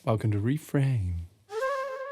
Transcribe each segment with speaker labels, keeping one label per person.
Speaker 1: Welcome to Reframe.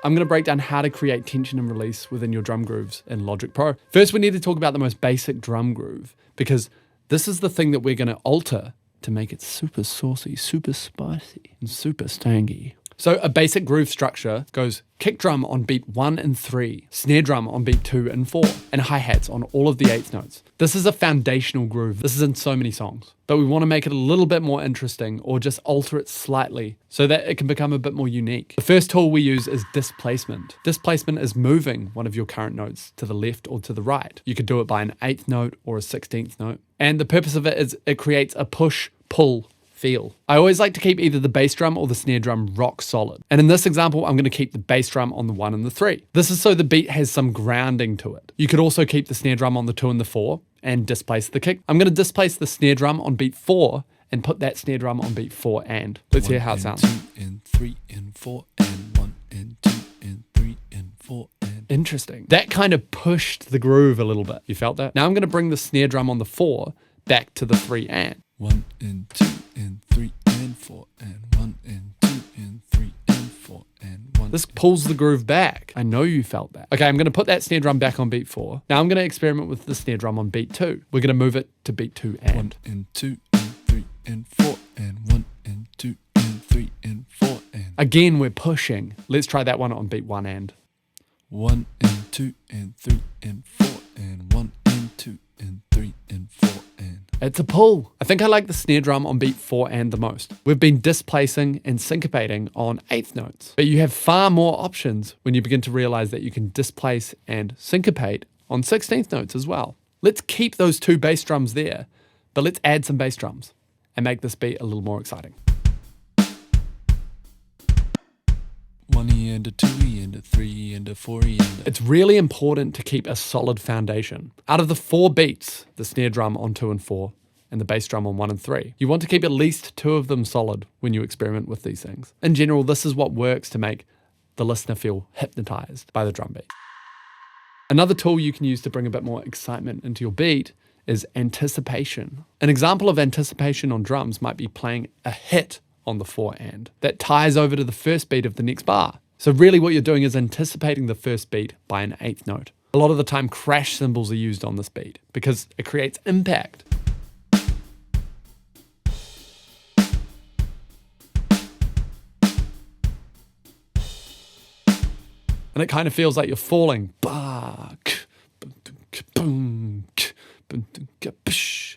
Speaker 1: I'm going to break down how to create tension and release within your drum grooves in Logic Pro. First, we need to talk about the most basic drum groove, because this is the thing that we're going to alter to make it super saucy, super spicy, and super stangy. So a basic groove structure goes kick drum on beat 1 and 3, snare drum on beat 2 and 4, and hi-hats on all of the 8th notes. This is a foundational groove. This is in so many songs, but we want to make it a little bit more interesting or just alter it slightly so that it can become a bit more unique. The first tool we use is Displacement. Displacement is moving one of your current notes to the left or to the right. You could do it by an 8th note or a 16th note. And the purpose of it is it creates a push-pull feel. I always like to keep either the bass drum or the snare drum rock solid. And in this example, I'm going to keep the bass drum on the 1 and the 3. This is so the beat has some grounding to it. You could also keep the snare drum on the 2 and the 4 and displace the kick. I'm going to displace the snare drum on beat 4 and put that snare drum on beat 4 and. Let's hear how it sounds.
Speaker 2: 1 and 2 and 3 and 4 and 1 and 2 and 3 and 4 and.
Speaker 1: Interesting. That kind of pushed the groove a little bit. You felt that? Now I'm going to bring the snare drum on the 4 back to the 3 and.
Speaker 2: 1 and 2 and 3 and 4 and 1 and 2 and 3 and 4 and 1.
Speaker 1: This pulls the groove back. I know you felt that. Okay, I'm going to put that snare drum back on beat 4. Now I'm going to experiment with the snare drum on beat 2. We're going to move it to beat 2 and.
Speaker 2: 1 and 2 and 3 and 4 and 1 and 2 and 3 and 4 and.
Speaker 1: Again, we're pushing. Let's try that one on beat 1 and.
Speaker 2: 1 and 2 and 3 and 4 and 1 and 2 and 3 and 4 and.
Speaker 1: It's a pull. I think I like the snare drum on beat 4 and the most. We've been displacing and syncopating on 8th notes, but you have far more options when you begin to realize that you can displace and syncopate on 16th notes as well. Let's keep those 2 bass drums there, but let's add some bass drums and make this beat a little more exciting.
Speaker 2: 1 and a 2 and a 3 and a 4 and a.
Speaker 1: It's really important to keep a solid foundation. Out of the 4 beats, the snare drum on 2 and 4, and the bass drum on 1 and 3, you want to keep at least 2 of them solid when you experiment with these things. In general, this is what works to make the listener feel hypnotized by the drum beat. Another tool you can use to bring a bit more excitement into your beat is anticipation. An example of anticipation on drums might be playing a hit on the 4 and that ties over to the first beat of the next bar. So really what you're doing is anticipating the first beat by an 8th note. A lot of the time crash cymbals are used on this beat because it creates impact. And it kind of feels like you're falling.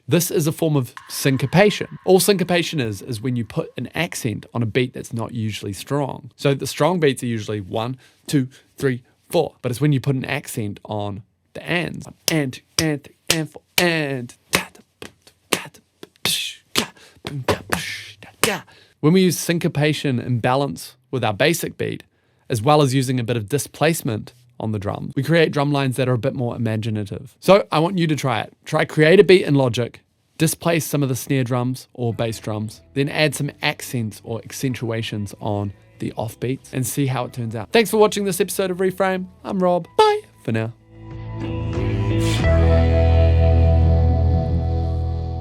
Speaker 1: This is a form of syncopation. All syncopation is when you put an accent on a beat that's not usually strong. So the strong beats are usually 1, 2, 3, 4. But it's when you put an accent on the ands. And 4, and. When we use syncopation and balance with our basic beat, as well as using a bit of displacement on the drums, we create drum lines that are a bit more imaginative. So I want you to try it. Try create a beat in Logic, displace some of the snare drums or bass drums, then add some accents or accentuations on the off beats and see how it turns out. Thanks for watching this episode of Reframe. I'm Rob. Bye for now.